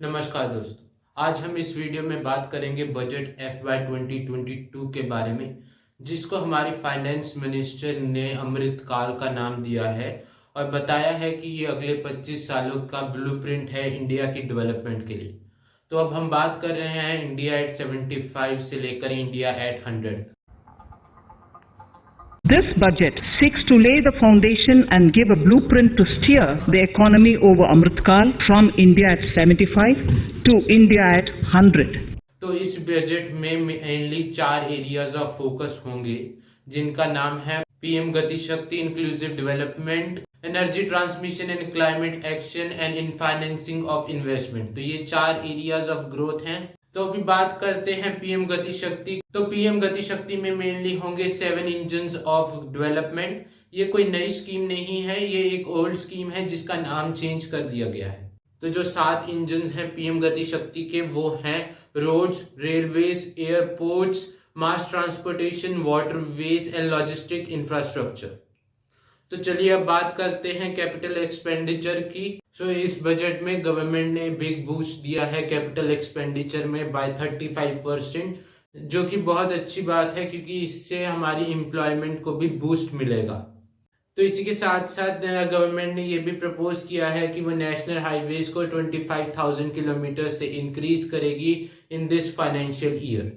नमस्कार दोस्तों। आज हम इस वीडियो में बात करेंगे बजट FY 2022 के बारे में, जिसको हमारी फाइनेंस मिनिस्टर ने अमृतकाल का नाम दिया है और बताया है कि ये अगले 25 सालों का ब्लूप्रिंट है इंडिया की डेवलपमेंट के लिए। तो अब हम बात कर रहे हैं इंडिया एट 75 से लेकर India at 100। This budget seeks to lay the foundation and give a blueprint to steer the economy over Amritkal from India at 75 to India at 100. तो इस बजट में मेनली 4 एरियाज ऑफ फोकस होंगे, जिनका नाम है PM गति शक्ति, inclusive development, energy transmission and climate action and in financing of investment. तो ये 4 एरियाज ऑफ ग्रोथ हैं। तो अभी बात करते हैं पीएम गति शक्ति। तो पीएम गति शक्ति में मेनली होंगे 7 इंजन्स ऑफ डेवलपमेंट। ये कोई नई स्कीम नहीं है, ये एक ओल्ड स्कीम है जिसका नाम चेंज कर दिया गया है। तो जो 7 इंजन्स हैं पीएम गति शक्ति के, वो हैं roads, railways, airports, mass transportation, waterways and logistic infrastructure. तो चलिए अब बात करते हैं कैपिटल एक्सपेंडिचर की। इस बजट में गवर्नमेंट ने बिग बूस्ट दिया है कैपिटल एक्सपेंडिचर में बाय 35%, जो कि बहुत अच्छी बात है क्योंकि इससे हमारी एम्प्लॉयमेंट को भी बूस्ट मिलेगा। तो इसी के साथ साथ गवर्नमेंट ने ये भी प्रपोज किया है कि वो नेशनल हाईवेज को 25,000 किलोमीटर से इंक्रीज करेगी इन दिस फाइनेंशियल ईयर।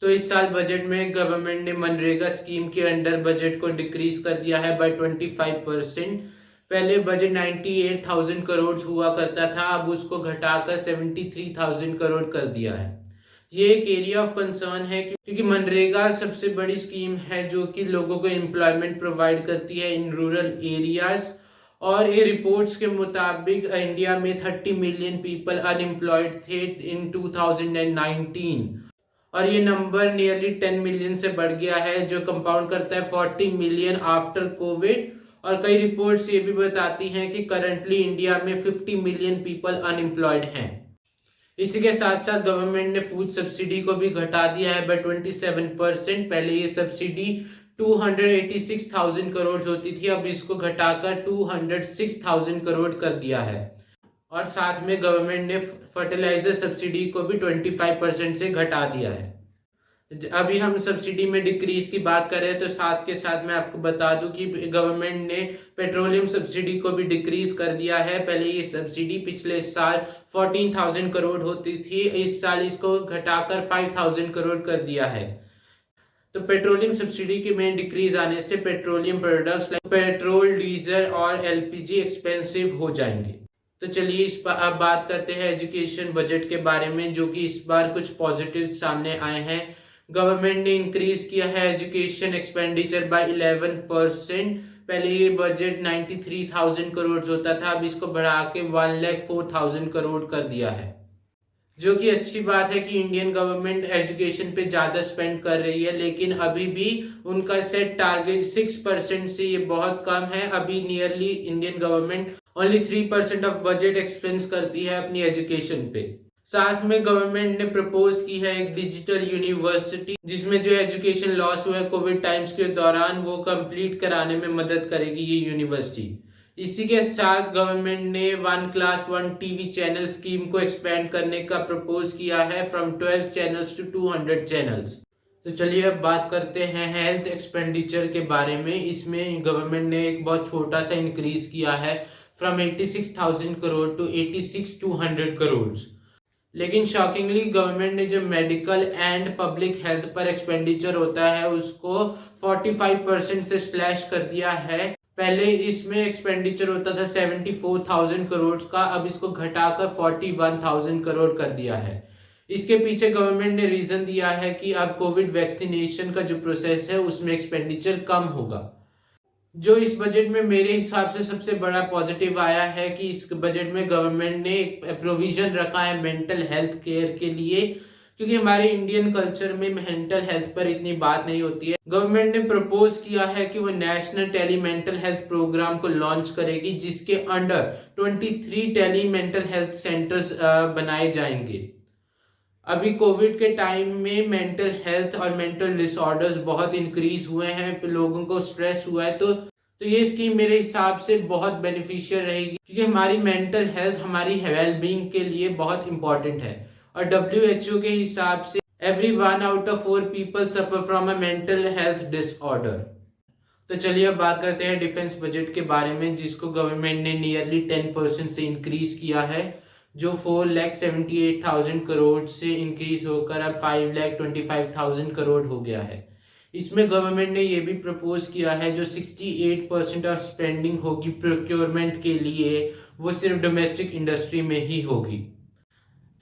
तो इस साल बजट में गवर्नमेंट ने मनरेगा स्कीम के अंडर बजट को डिक्रीज कर दिया है बाय 25%। पहले बजट 98,000 करोड़ हुआ करता था, अब उसको घटाकर 73,000 करोड़ कर दिया है। ये एक एरिया ऑफ कंसर्न है क्योंकि मनरेगा सबसे बड़ी स्कीम है जो कि लोगों को एम्प्लॉयमेंट प्रोवाइड करती है इन रूरल एरियाज। और ये रिपोर्ट्स के मुताबिक इंडिया में 30 मिलियन पीपल अनएम्प्लॉयड थे इन 2019 और ये नंबर नियरली 10 मिलियन से बढ़ गया है, जो कंपाउंड करता है 40 मिलियन आफ्टर कोविड। और कई रिपोर्ट्स ये भी बताती हैं कि करंटली इंडिया में 50 मिलियन पीपल अनएम्प्लॉयड हैं। इसी के साथ साथ गवर्नमेंट ने फूड सब्सिडी को भी घटा दिया है बाय 27%। पहले ये सब्सिडी 286,000 करोड़ होती थी, अब इसको घटाकर 206,000 करोड़ कर दिया है। और साथ में गवर्नमेंट ने फर्टिलाइजर सब्सिडी को भी 25% से घटा दिया है। अभी हम सब्सिडी में डिक्रीज की बात कर रहे हैं, तो साथ के साथ मैं आपको बता दूं कि गवर्नमेंट ने पेट्रोलियम सब्सिडी को भी डिक्रीज कर दिया है। पहले ये सब्सिडी पिछले साल 14,000 करोड़ होती थी, इस साल इसको घटाकर 5,000 करोड़ कर दिया है। तो पेट्रोलियम सब्सिडी के में डिक्रीज आने से petroleum products like petrol, diesel और एलपीजी एक्सपेंसिव हो जाएंगे। तो चलिए इस पर अब बात करते हैं एजुकेशन बजट के बारे में, जो कि इस बार कुछ पॉजिटिव सामने आए हैं। गवर्नमेंट ने इंक्रीज किया है एजुकेशन एक्सपेंडिचर बाय 11%। पहले ये बजट 93,000 करोड़ होता था, अब इसको बढ़ा के 1,04,000 करोड़ कर दिया है, जो कि अच्छी बात है कि इंडियन गवर्नमेंट एजुकेशन पे ज्यादा स्पेंड कर रही है। लेकिन अभी भी उनका सेट टारगेट 6% से ये बहुत कम है। अभी nearly Indian government only 3% of budget expense करती है अपनी एजुकेशन पे। साथ में गवर्नमेंट ने प्रपोज की है एक डिजिटल यूनिवर्सिटी, जिसमें जो एजुकेशन लॉस हुआ है कोविड टाइम्स के दौरान वो कंप्लीट कराने में मदद करेगी ये यूनिवर्सिटी। इसी के साथ गवर्नमेंट ने 1 क्लास 1 टीवी चैनल स्कीम को एक्सपेंड करने का प्रपोज किया है फ्रॉम 12 चैनल्स टू 200 चैनल्स। तो चलिए अब बात करते हैं हेल्थ एक्सपेंडिचर के बारे में। इसमें गवर्नमेंट ने एक बहुत छोटा सा इंक्रीज किया है फ्रॉम 86,000 करोड़ टू 86,200 करोड़। लेकिन शॉकिंगली गवर्नमेंट ने जो मेडिकल एंड पब्लिक हेल्थ पर एक्सपेंडिचर होता है उसको 45% से स्लैश कर दिया है। पहले इसमें एक्सपेंडिचर होता था 74,000 करोड़ का, अब इसको घटाकर 41,000 करोड़ कर दिया है। इसके पीछे गवर्नमेंट ने रीजन दिया है कि अब कोविड वैक्सीनेशन का जो प्रोसेस है उसमें एक्सपेंडिचर कम होगा। जो इस बजट में मेरे हिसाब से सबसे बड़ा पॉजिटिव आया है कि इस बजट में गवर्नमेंट ने एक प्रोविजन रखा है मेंटल हेल्थ केयर के लिए, क्योंकि हमारे इंडियन कल्चर में मेंटल हेल्थ पर इतनी बात नहीं होती है। गवर्नमेंट ने प्रपोज किया है कि वो national tele mental health programme को लॉन्च करेगी, जिसके under 23 tele mental health centres बनाए जाएंगे। अभी कोविड के टाइम में मेंटल हेल्थ और मेंटल डिसऑर्डर्स बहुत इंक्रीज हुए हैं, लोगों को स्ट्रेस हुआ है। तो तो ये स्कीम मेरे हिसाब से बहुत बेनिफिशियल रहेगी, क्योंकि हमारी मेंटल हेल्थ हमारी वेल बीइंग के लिए बहुत इंपॉर्टेंट है। और WHO के हिसाब से every 1 out of 4 people suffer from a mental health disorder। तो चलिए अब बात करते हैं डिफेंस बजट के बारे में, जिसको गवर्नमेंट ने नियरली 10% से इंक्रीज किया है, जो 4,78,000 करोड़ से इंक्रीज होकर अब 5,25,000 करोड़ हो गया है। इसमें गवर्नमेंट ने ये भी प्रपोज किया है जो 68% ऑफ स्पेंडिंग होगी प्रोक्योरमेंट के लिए, वो सिर्फ डोमेस्टिक इंडस्ट्री में ही होगी।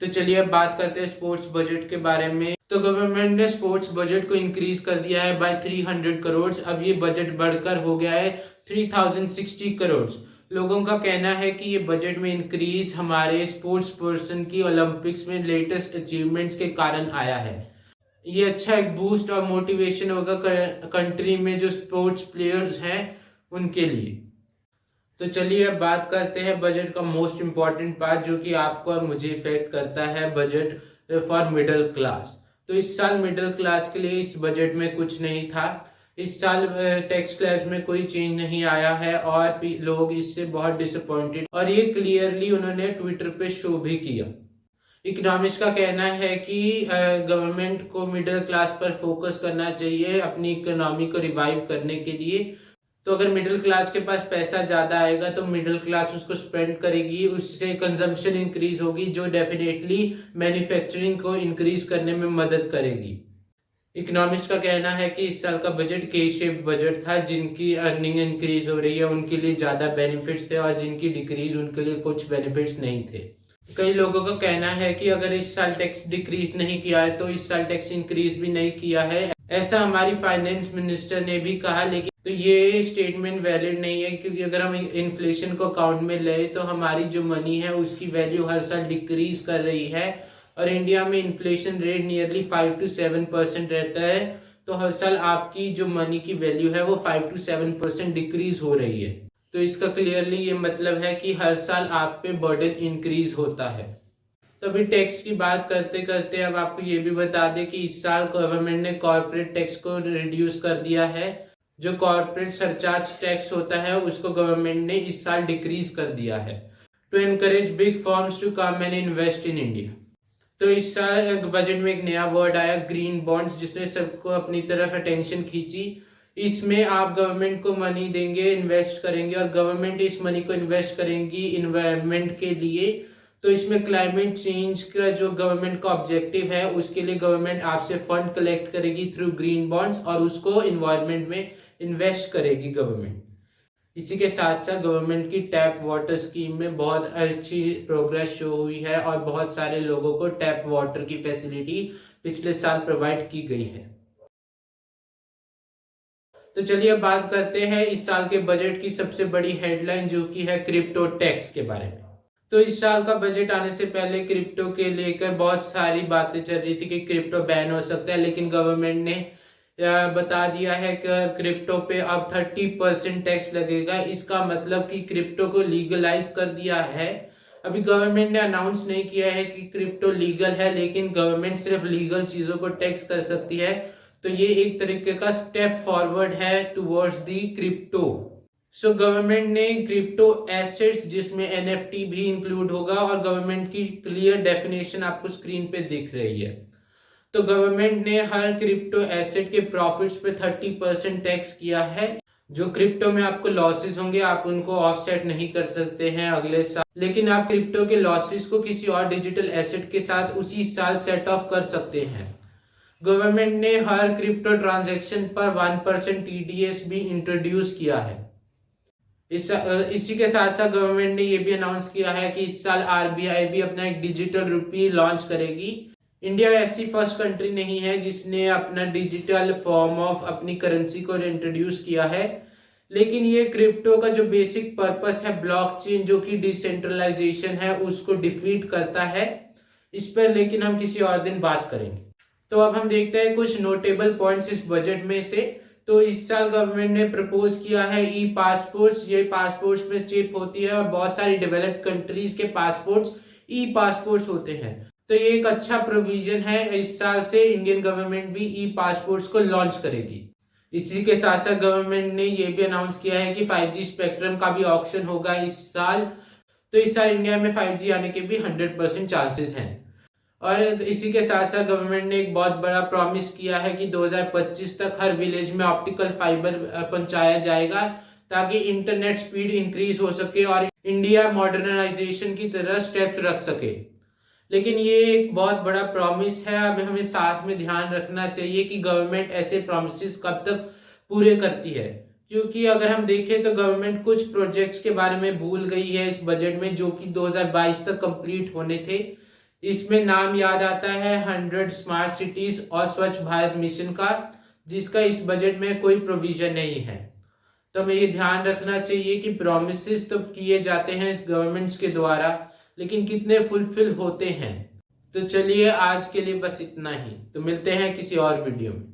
तो चलिए अब बात करते हैं स्पोर्ट्स बजट के बारे में। तो गवर्नमेंट ने स्पोर्ट्स बजट को इंक्रीज कर दिया है बाय 300 करोड़। अब ये बजट बढ़कर हो गया है 3060 करोड़। लोगों का कहना है कि ये बजट में इंक्रीज हमारे स्पोर्ट्स पर्सन की ओलंपिक्स में लेटेस्ट अचीवमेंट्स के कारण आया है। ये अच्छा एक बूस्ट और मोटिवेशन होगा कंट्री में जो स्पोर्ट्स प्लेयर्स हैं उनके लिए। तो चलिए अब बात करते हैं बजट का मोस्ट इम्पॉर्टेंट पार्ट, जो कि आपको और मुझे इफेक्ट करता है, बजट फॉर मिडिल क्लास। तो इस साल मिडिल क्लास के लिए इस बजट में कुछ नहीं था। इस साल टैक्स स्लैब में कोई चेंज नहीं आया है और लोग इससे बहुत डिसअपॉइंटेड, और ये क्लियरली उन्होंने ट्विटर पे शो भी किया। इकोनॉमिस्ट का कहना है कि गवर्नमेंट को मिडिल क्लास पर फोकस करना चाहिए अपनी इकोनॉमी को रिवाइव करने के लिए। तो अगर मिडिल क्लास के पास पैसा ज्यादा आएगा तो मिडिल क्लास उसको स्पेंड करेगी, उससे कंजम्पशन इंक्रीज होगी, जो डेफिनेटली मैन्युफैक्चरिंग को इंक्रीज करने में मदद करेगी। इकोनॉमिस्ट का कहना है कि इस साल का बजट के शेप बजट था, जिनकी अर्निंग इंक्रीज हो रही है उनके लिए ज्यादा बेनिफिट्स थे और जिनकी डिक्रीज उनके लिए कुछ बेनिफिट्स नहीं थे। कई लोगों का कहना है कि अगर इस साल टैक्स डिक्रीज नहीं किया है तो इस साल टैक्स इंक्रीज भी नहीं किया है, ऐसा हमारी फाइनेंस मिनिस्टर ने भी कहा। लेकिन तो ये स्टेटमेंट वैलिड नहीं है, क्योंकि अगर हम इन्फ्लेशन को अकाउंट में ले तो हमारी जो मनी है उसकी वैल्यू हर साल डिक्रीज कर रही है, और इंडिया में इन्फ्लेशन रेट नियरली 5 to 7% रहता है। तो हर साल आपकी जो मनी की वैल्यू है वो 5 to 7% डिक्रीज हो रही है। तो इसका क्लियरली ये मतलब है कि हर साल आप पे बर्डन इंक्रीज होता है। तो अभी टैक्स की बात करते करते अब आपको ये भी बता दें कि इस साल गवर्नमेंट ने कॉर्पोरेट टैक्स को रिड्यूस कर दिया है। जो कॉर्पोरेट सरचार्ज टैक्स होता है उसको गवर्नमेंट ने इस साल डिक्रीज कर दिया है, to encourage big firms to come and invest in India. तो इस साल बजट में एक नया वर्ड आया, ग्रीन बॉन्ड्स, जिसने सबको अपनी तरफ अटेंशन खींची। इसमें आप गवर्नमेंट को मनी देंगे, इन्वेस्ट करेंगे, और गवर्नमेंट इस मनी को इन्वेस्ट करेंगी इन्वायरमेंट के लिए। तो इसमें क्लाइमेट चेंज का जो गवर्नमेंट का ऑब्जेक्टिव है उसके लिए गवर्नमेंट आपसे फंड कलेक्ट करेगी थ्रू ग्रीन बॉन्ड्स, और उसको इन्वायरमेंट में इन्वेस्ट करेगी गवर्नमेंट। इसी के साथ साथ गवर्नमेंट की टैप वाटर स्कीम में बहुत अच्छी प्रोग्रेस शो हुई है और बहुत सारे लोगों को टैप वाटर की फैसिलिटी पिछले साल प्रोवाइड की गई है। तो चलिए अब बात करते हैं इस साल के बजट की सबसे बड़ी हेडलाइन, जो कि है क्रिप्टो टैक्स के बारे में। तो इस साल का बजट आने से पहले क्रिप्टो के लेकर बहुत सारी बातें चल रही थी कि क्रिप्टो बैन हो सकता है, लेकिन गवर्नमेंट ने बता दिया है कि क्रिप्टो पे अब 30% टैक्स लगेगा। इसका मतलब कि क्रिप्टो को लीगलाइज कर दिया है। अभी गवर्नमेंट ने अनाउंस नहीं किया है कि क्रिप्टो लीगल है, लेकिन गवर्नमेंट सिर्फ लीगल चीजों को टैक्स कर सकती है। तो ये एक तरीके का स्टेप फॉरवर्ड है towards the crypto. So government ने क्रिप्टो एसेट्स, जिसमें NFT भी इंक्लूड होगा, और गवर्नमेंट की क्लियर डेफिनेशन आपको स्क्रीन पे दिख रही है। तो गवर्नमेंट ने हर क्रिप्टो एसेट के प्रॉफिट्स पे 30% टैक्स किया है। जो क्रिप्टो में आपको लॉसेस होंगे आप उनको ऑफसेट नहीं कर सकते हैं अगले साल, लेकिन आप क्रिप्टो के लॉसेस को किसी और डिजिटल एसेट के साथ उसी साल सेट ऑफ कर सकते हैं। गवर्नमेंट ने हर क्रिप्टो ट्रांजैक्शन पर 1% TDS भी इंट्रोड्यूस किया है। इसी के साथ साथ गवर्नमेंट ने ये भी अनाउंस किया है कि इस साल RBI भी अपना एक डिजिटल रुपी लॉन्च करेगी। इंडिया ऐसी फर्स्ट कंट्री नहीं है जिसने अपना डिजिटल फॉर्म ऑफ अपनी करेंसी को इंट्रोड्यूस किया है, लेकिन ये क्रिप्टो का जो बेसिक पर्पस है ब्लॉकचेन, जो कि डिसेंट्रलाइजेशन है, उसको डिफीट करता है। इस पर लेकिन हम किसी और दिन बात करेंगे। तो अब हम देखते हैं कुछ नोटेबल पॉइंट्स इस बजट में से। तो इस साल गवर्नमेंट ने प्रपोज किया है ई पासपोर्ट्स। ये पासपोर्ट्स में चिप होती है और बहुत सारी डेवलप्ड कंट्रीज के पासपोर्ट्स ई पासपोर्ट्स होते हैं। तो ये एक अच्छा प्रोविजन है। इस साल से इंडियन गवर्नमेंट भी ई पासपोर्ट्स को लॉन्च करेगी। इसी के साथ साथ गवर्नमेंट ने ये भी अनाउंस किया है कि 5G स्पेक्ट्रम का भी ऑक्शन होगा इस साल। तो इस साल इंडिया में 5G आने के भी 100% चांसेस हैं। और इसी के साथ साथ गवर्नमेंट ने एक बहुत बड़ा प्रॉमिस किया है कि 2025 तक हर विलेज में ऑप्टिकल फाइबर पहुंचाया जाएगा, ताकि इंटरनेट स्पीड इंक्रीज हो सके और इंडिया मॉडर्नाइजेशन की तरह स्टेप्स रख सके। लेकिन ये एक बहुत बड़ा प्रॉमिस है। अब हमें साथ में ध्यान रखना चाहिए कि गवर्नमेंट ऐसे प्रॉमिसेस कब तक पूरे करती है, क्योंकि अगर हम देखें तो गवर्नमेंट कुछ प्रोजेक्ट्स के बारे में भूल गई है इस बजट में, जो कि 2022 तक कंप्लीट होने थे। इसमें नाम याद आता है 100 स्मार्ट सिटीज और स्वच्छ भारत मिशन का, जिसका इस बजट में कोई प्रोविजन नहीं है। तो हमें ये ध्यान रखना चाहिए कि प्रॉमिसेस तो किए जाते हैं गवर्नमेंट्स के द्वारा, लेकिन कितने फुलफिल होते हैं। तो चलिए आज के लिए बस इतना ही, तो मिलते हैं किसी और वीडियो में।